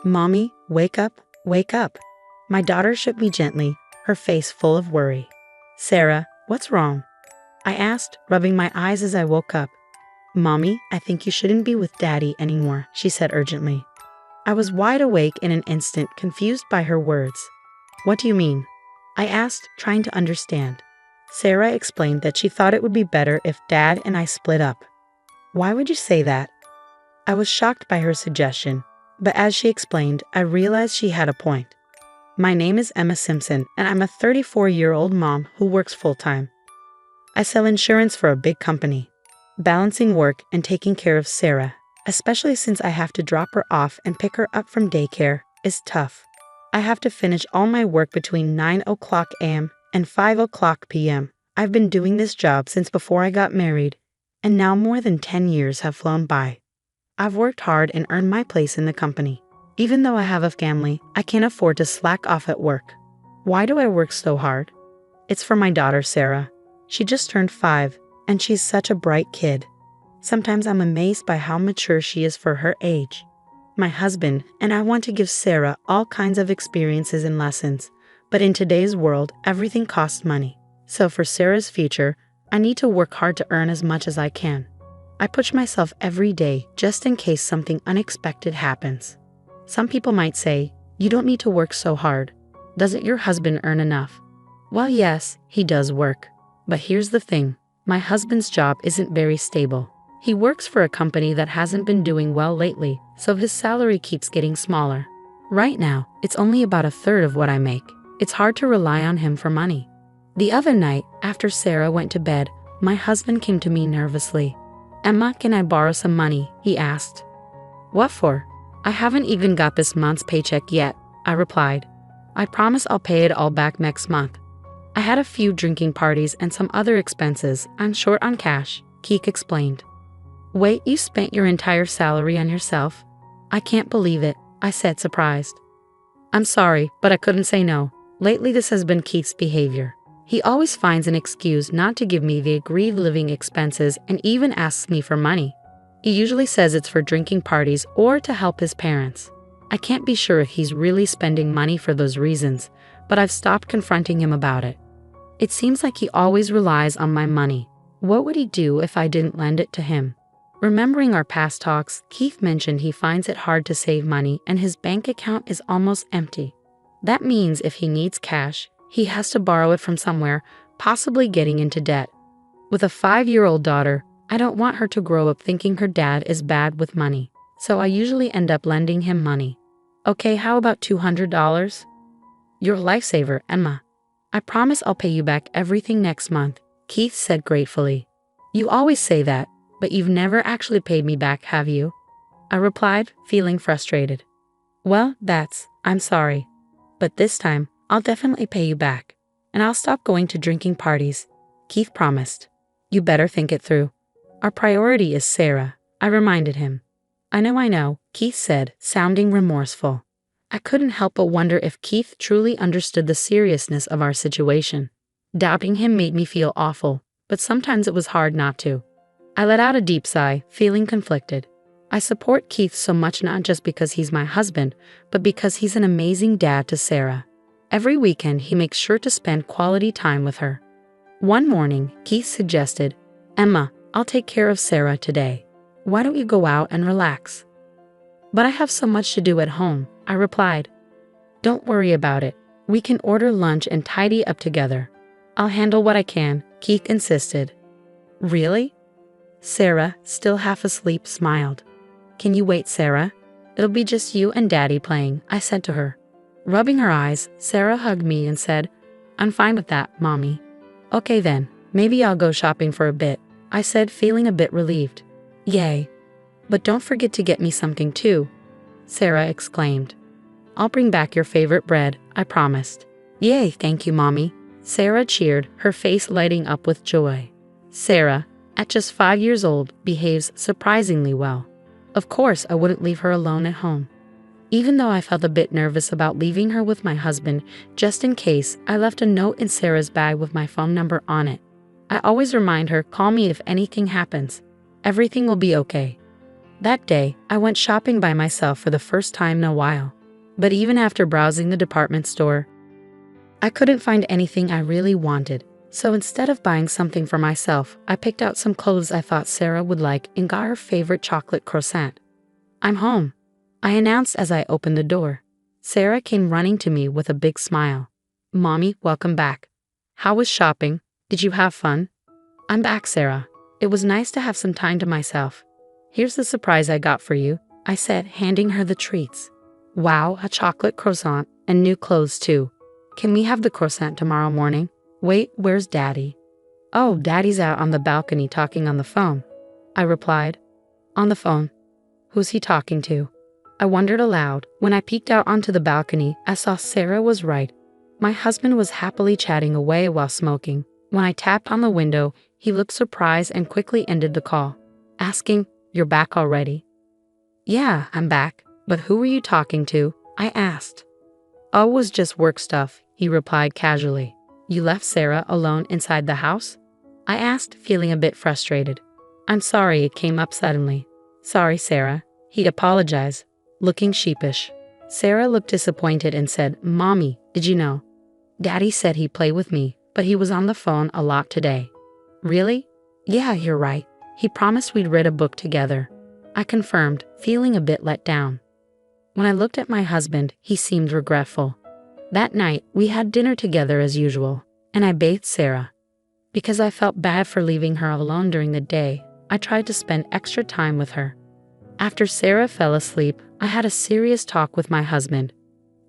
Mommy, wake up, wake up. My daughter shook me gently, her face full of worry. Sarah, what's wrong? I asked, rubbing my eyes as I woke up. Mommy, I think you shouldn't be with Daddy anymore, she said urgently. I was wide awake in an instant, confused by her words. What do you mean? I asked, trying to understand. Sarah explained that she thought it would be better if Dad and I split up. Why would you say that? I was shocked by her suggestion, but as she explained, I realized she had a point. My name is Emma Simpson, and I'm a 34-year-old mom who works full-time. I sell insurance for a big company. Balancing work and taking care of Sarah, especially since I have to drop her off and pick her up from daycare, is tough. I have to finish all my work between 9 o'clock a.m. and 5 o'clock p.m. I've been doing this job since before I got married, and now more than 10 years have flown by. I've worked hard and earned my place in the company. Even though I have a family, I can't afford to slack off at work. Why do I work so hard? It's for my daughter, Sarah. She just turned 5, and she's such a bright kid. Sometimes I'm amazed by how mature she is for her age. My husband and I want to give Sarah all kinds of experiences and lessons, but in today's world, everything costs money. So for Sarah's future, I need to work hard to earn as much as I can. I push myself every day just in case something unexpected happens. Some people might say, you don't need to work so hard. Doesn't your husband earn enough? Well, yes, he does work. But here's the thing, my husband's job isn't very stable. He works for a company that hasn't been doing well lately, so his salary keeps getting smaller. Right now, it's only about a third of what I make. It's hard to rely on him for money. The other night, after Sarah went to bed, my husband came to me nervously. Emma, can I borrow some money? He asked. What for? I haven't even got this month's paycheck yet, I replied. I promise I'll pay it all back next month. I had a few drinking parties and some other expenses. I'm short on cash, Keek explained. Wait, you spent your entire salary on yourself? I can't believe it, I said, surprised. I'm sorry, but I couldn't say no. Lately this has been Keith's behavior. He always finds an excuse not to give me the agreed living expenses and even asks me for money. He usually says it's for drinking parties or to help his parents. I can't be sure if he's really spending money for those reasons, but I've stopped confronting him about it. It seems like he always relies on my money. What would he do if I didn't lend it to him? Remembering our past talks, Keith mentioned he finds it hard to save money and his bank account is almost empty. That means if he needs cash, he has to borrow it from somewhere, possibly getting into debt. With a 5-year-old daughter, I don't want her to grow up thinking her dad is bad with money, so I usually end up lending him money. Okay, how about $200? You're a lifesaver, Emma. I promise I'll pay you back everything next month, Keith said gratefully. You always say that, but you've never actually paid me back, have you? I replied, feeling frustrated. Well, I'm sorry. But this time, I'll definitely pay you back, and I'll stop going to drinking parties, Keith promised. You better think it through. Our priority is Sarah, I reminded him. I know, Keith said, sounding remorseful. I couldn't help but wonder if Keith truly understood the seriousness of our situation. Doubting him made me feel awful, but sometimes it was hard not to. I let out a deep sigh, feeling conflicted. I support Keith so much not just because he's my husband, but because he's an amazing dad to Sarah. Every weekend he makes sure to spend quality time with her. One morning, Keith suggested, Emma, I'll take care of Sarah today. Why don't you go out and relax? But I have so much to do at home, I replied. Don't worry about it. We can order lunch and tidy up together. I'll handle what I can, Keith insisted. Really? Sarah, still half asleep, smiled. Can you wait, Sarah? It'll be just you and Daddy playing, I said to her. Rubbing her eyes, Sarah hugged me and said, I'm fine with that, Mommy. Okay then, maybe I'll go shopping for a bit, I said, feeling a bit relieved. Yay. But don't forget to get me something too, Sarah exclaimed. I'll bring back your favorite bread, I promised. Yay, thank you, Mommy. Sarah cheered, her face lighting up with joy. Sarah, at just 5 years old, behaves surprisingly well. Of course, I wouldn't leave her alone at home. Even though I felt a bit nervous about leaving her with my husband, just in case, I left a note in Sarah's bag with my phone number on it. I always remind her, call me if anything happens. Everything will be okay. That day, I went shopping by myself for the first time in a while. But even after browsing the department store, I couldn't find anything I really wanted. So instead of buying something for myself, I picked out some clothes I thought Sarah would like and got her favorite chocolate croissant. "I'm home," I announced as I opened the door. Sarah came running to me with a big smile. "Mommy, welcome back. How was shopping? Did you have fun?" "I'm back, Sarah. It was nice to have some time to myself. Here's the surprise I got for you," I said, handing her the treats. "Wow, a chocolate croissant and new clothes too. Can we have the croissant tomorrow morning? Wait, where's Daddy?" "Oh, Daddy's out on the balcony talking on the phone," I replied. "On the phone? Who's he talking to?" I wondered aloud. When I peeked out onto the balcony, I saw Sarah was right. My husband was happily chatting away while smoking. When I tapped on the window, he looked surprised and quickly ended the call, asking, "You're back already?" "Yeah, I'm back. But who were you talking to?" I asked. "Oh, it was just work stuff," he replied casually. "You left Sarah alone inside the house?" I asked, feeling a bit frustrated. "I'm sorry it came up suddenly." "Sorry, Sarah," he apologized, looking sheepish. Sarah looked disappointed and said, "Mommy, did you know? Daddy said he'd play with me, but he was on the phone a lot today." "Really?" "Yeah, you're right. He promised we'd read a book together," I confirmed, feeling a bit let down. When I looked at my husband, he seemed regretful. That night, we had dinner together as usual, and I bathed Sarah. Because I felt bad for leaving her alone during the day, I tried to spend extra time with her. After Sarah fell asleep, I had a serious talk with my husband.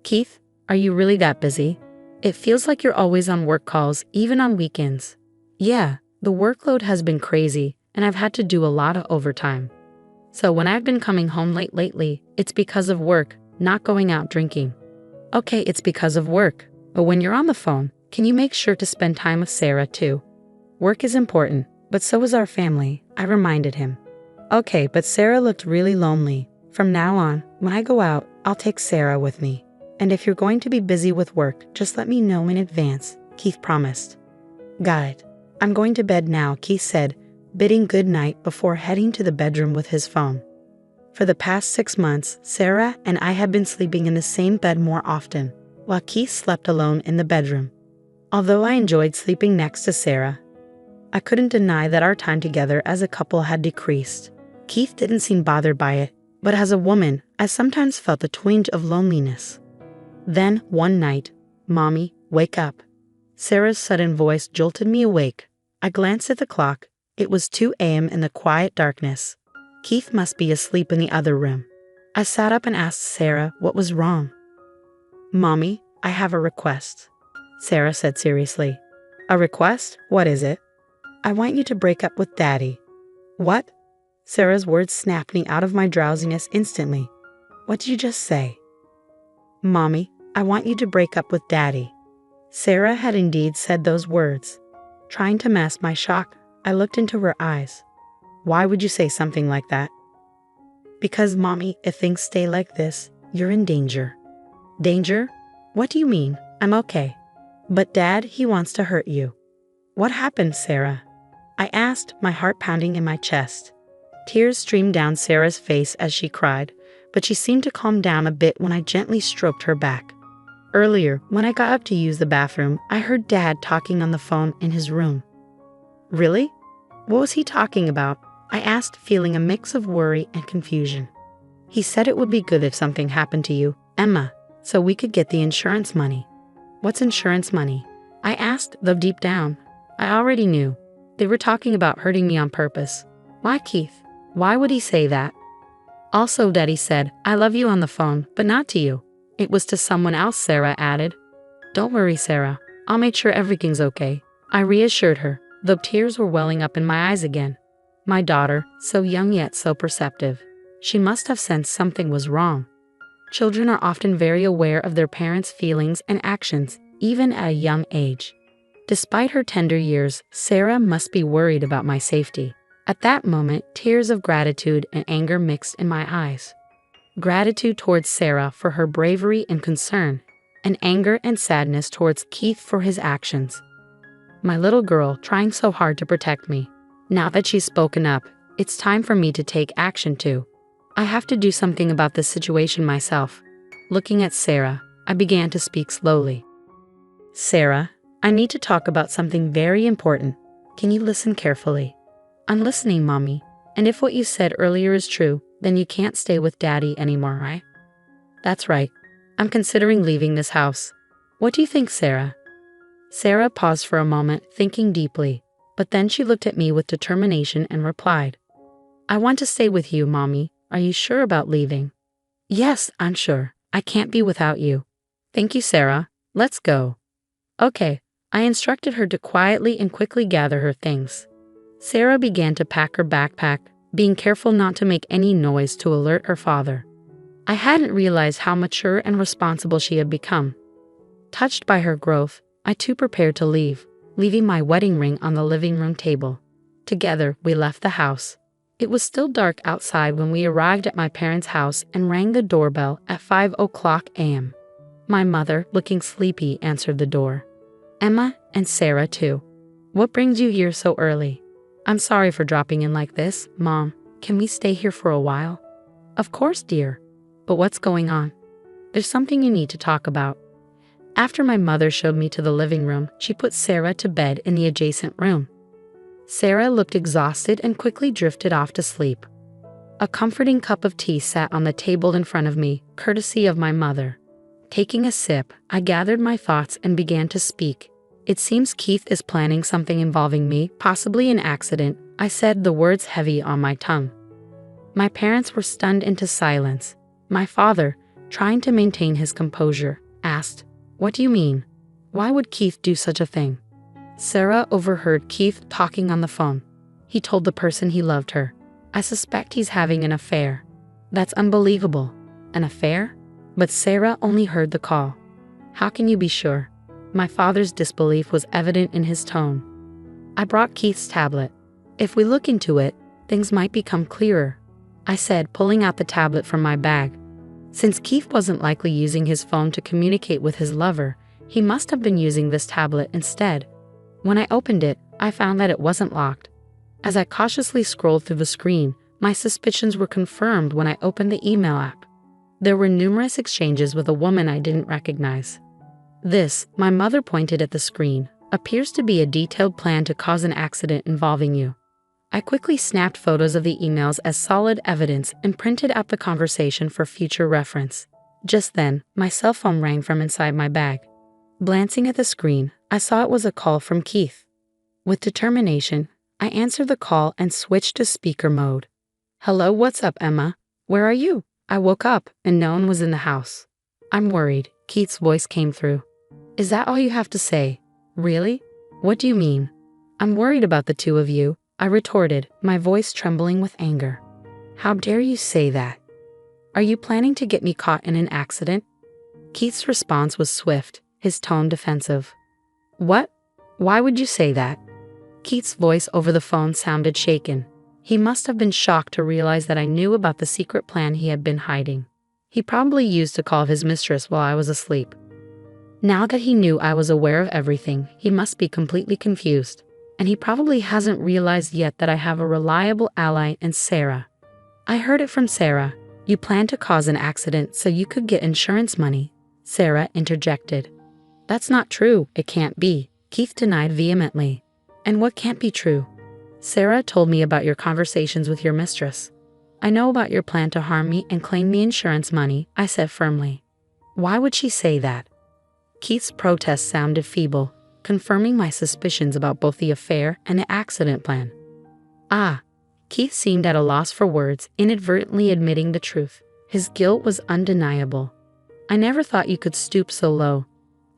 "Keith, are you really that busy? It feels like you're always on work calls, even on weekends." "Yeah, the workload has been crazy, and I've had to do a lot of overtime. So when I've been coming home late lately, it's because of work, not going out drinking." "Okay, it's because of work, but when you're on the phone, can you make sure to spend time with Sarah too?" "Work is important, but so is our family," I reminded him. "Okay, but Sarah looked really lonely. From now on, when I go out, I'll take Sarah with me. And if you're going to be busy with work, just let me know in advance," Keith promised. "Got it. I'm going to bed now," Keith said, bidding good night before heading to the bedroom with his phone. For the past 6 months, Sarah and I had been sleeping in the same bed more often, while Keith slept alone in the bedroom. Although I enjoyed sleeping next to Sarah, I couldn't deny that our time together as a couple had decreased. Keith didn't seem bothered by it, but as a woman, I sometimes felt a twinge of loneliness. Then, one night, "Mommy, wake up." Sarah's sudden voice jolted me awake. I glanced at the clock. It was 2 a.m. in the quiet darkness. Keith must be asleep in the other room. I sat up and asked Sarah what was wrong. "Mommy, I have a request," Sarah said seriously. "A request? What is it?" "I want you to break up with Daddy." "What?" Sarah's words snapped me out of my drowsiness instantly. "What did you just say?" "Mommy, I want you to break up with Daddy." Sarah had indeed said those words. Trying to mask my shock, I looked into her eyes. "Why would you say something like that?" "Because, Mommy, if things stay like this, you're in danger." "Danger? What do you mean? I'm okay." "But Dad, he wants to hurt you." "What happened, Sarah?" I asked, my heart pounding in my chest. Tears streamed down Sarah's face as she cried, but she seemed to calm down a bit when I gently stroked her back. "Earlier, when I got up to use the bathroom, I heard Dad talking on the phone in his room." "Really? What was he talking about?" I asked, feeling a mix of worry and confusion. "He said it would be good if something happened to you, Emma, so we could get the insurance money." "What's insurance money?" I asked, though deep down, I already knew. They were talking about hurting me on purpose. Why, Keith? Why would he say that? Also, Daddy said, "I love you" on the phone, but not to you. It was to someone else, Sarah added. "Don't worry, Sarah. I'll make sure everything's okay," I reassured her, though tears were welling up in my eyes again. My daughter, so young yet so perceptive. She must have sensed something was wrong. Children are often very aware of their parents' feelings and actions, even at a young age. Despite her tender years, Sarah must be worried about my safety. At that moment, tears of gratitude and anger mixed in my eyes. Gratitude towards Sarah for her bravery and concern, and anger and sadness towards Keith for his actions. My little girl trying so hard to protect me. Now that she's spoken up, it's time for me to take action too. I have to do something about this situation myself. Looking at Sarah, I began to speak slowly. Sarah, I need to talk about something very important. Can you listen carefully? I'm listening, Mommy. And if what you said earlier is true, then you can't stay with Daddy anymore, right? That's right. I'm considering leaving this house. What do you think, Sarah? Sarah paused for a moment, thinking deeply, but then she looked at me with determination and replied, I want to stay with you, Mommy. Are you sure about leaving? Yes, I'm sure. I can't be without you. Thank you, Sarah. Let's go. Okay. I instructed her to quietly and quickly gather her things. Sarah began to pack her backpack, being careful not to make any noise to alert her father. I hadn't realized how mature and responsible she had become. Touched by her growth, I too prepared to leave, leaving my wedding ring on the living room table. Together, we left the house. It was still dark outside when we arrived at my parents' house and rang the doorbell at 5:00 a.m. My mother, looking sleepy, answered the door. Emma and Sarah too. What brings you here so early? I'm sorry for dropping in like this, Mom. Can we stay here for a while? Of course, dear. But what's going on? There's something you need to talk about. After my mother showed me to the living room, she put Sarah to bed in the adjacent room. Sarah looked exhausted and quickly drifted off to sleep. A comforting cup of tea sat on the table in front of me, courtesy of my mother. Taking a sip, I gathered my thoughts and began to speak. It seems Keith is planning something involving me, possibly an accident. I said, the words heavy on my tongue. My parents were stunned into silence. My father, trying to maintain his composure, asked, What do you mean? Why would Keith do such a thing? Sarah overheard Keith talking on the phone. He told the person he loved her. I suspect he's having an affair. That's unbelievable. An affair? But Sarah only heard the call. How can you be sure? My father's disbelief was evident in his tone. I brought Keith's tablet. If we look into it, things might become clearer, I said, pulling out the tablet from my bag. Since Keith wasn't likely using his phone to communicate with his lover, he must have been using this tablet instead. When I opened it, I found that it wasn't locked. As I cautiously scrolled through the screen, my suspicions were confirmed when I opened the email app. There were numerous exchanges with a woman I didn't recognize. This, my mother pointed at the screen, appears to be a detailed plan to cause an accident involving you. I quickly snapped photos of the emails as solid evidence and printed out the conversation for future reference. Just then, my cell phone rang from inside my bag. Glancing at the screen, I saw it was a call from Keith. With determination, I answered the call and switched to speaker mode. Hello, what's up, Emma? Where are you? I woke up and no one was in the house. I'm worried, Keith's voice came through. Is that all you have to say? Really? What do you mean? I'm worried about the two of you, I retorted, my voice trembling with anger. How dare you say that? Are you planning to get me caught in an accident? Keith's response was swift, his tone defensive. What? Why would you say that? Keith's voice over the phone sounded shaken. He must have been shocked to realize that I knew about the secret plan he had been hiding. He probably used to call his mistress while I was asleep. Now that he knew I was aware of everything, he must be completely confused. And he probably hasn't realized yet that I have a reliable ally in Sarah. I heard it from Sarah. You planned to cause an accident so you could get insurance money, Sarah interjected. That's not true, it can't be, Keith denied vehemently. And what can't be true? Sarah told me about your conversations with your mistress. I know about your plan to harm me and claim the insurance money, I said firmly. Why would she say that? Keith's protest sounded feeble, confirming my suspicions about both the affair and the accident plan. Keith seemed at a loss for words, inadvertently admitting the truth. His guilt was undeniable. I never thought you could stoop so low.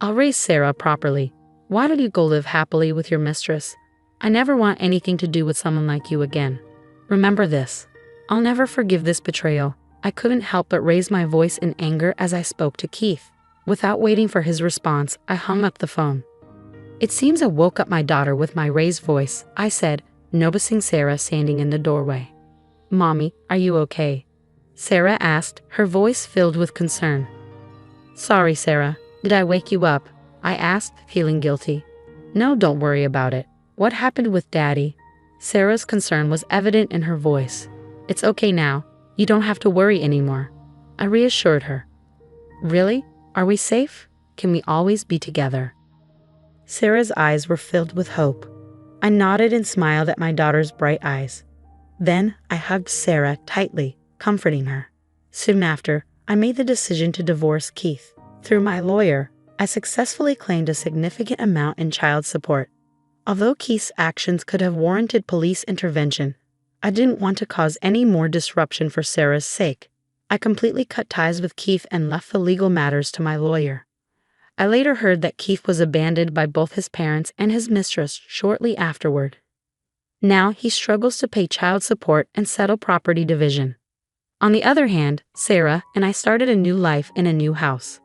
I'll raise Sarah properly. Why don't you go live happily with your mistress? I never want anything to do with someone like you again. Remember this. I'll never forgive this betrayal. I couldn't help but raise my voice in anger as I spoke to Keith. Without waiting for his response, I hung up the phone. It seems I woke up my daughter with my raised voice, I said, noticing Sarah standing in the doorway. Mommy, are you okay? Sarah asked, her voice filled with concern. Sorry, Sarah. Did I wake you up? I asked, feeling guilty. No, don't worry about it. What happened with Daddy? Sarah's concern was evident in her voice. It's okay now. You don't have to worry anymore, I reassured her. Really? Are we safe? Can we always be together? Sarah's eyes were filled with hope. I nodded and smiled at my daughter's bright eyes. Then I hugged Sarah tightly, comforting her. Soon after, I made the decision to divorce Keith. Through my lawyer, I successfully claimed a significant amount in child support. Although Keith's actions could have warranted police intervention, I didn't want to cause any more disruption for Sarah's sake. I completely cut ties with Keith and left the legal matters to my lawyer. I later heard that Keith was abandoned by both his parents and his mistress shortly afterward. Now he struggles to pay child support and settle property division. On the other hand, Sarah and I started a new life in a new house.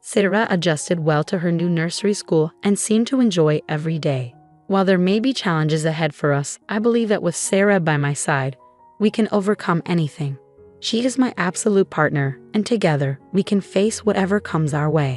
Sarah adjusted well to her new nursery school and seemed to enjoy every day. While there may be challenges ahead for us, I believe that with Sarah by my side, we can overcome anything. She is my absolute partner, and together we can face whatever comes our way.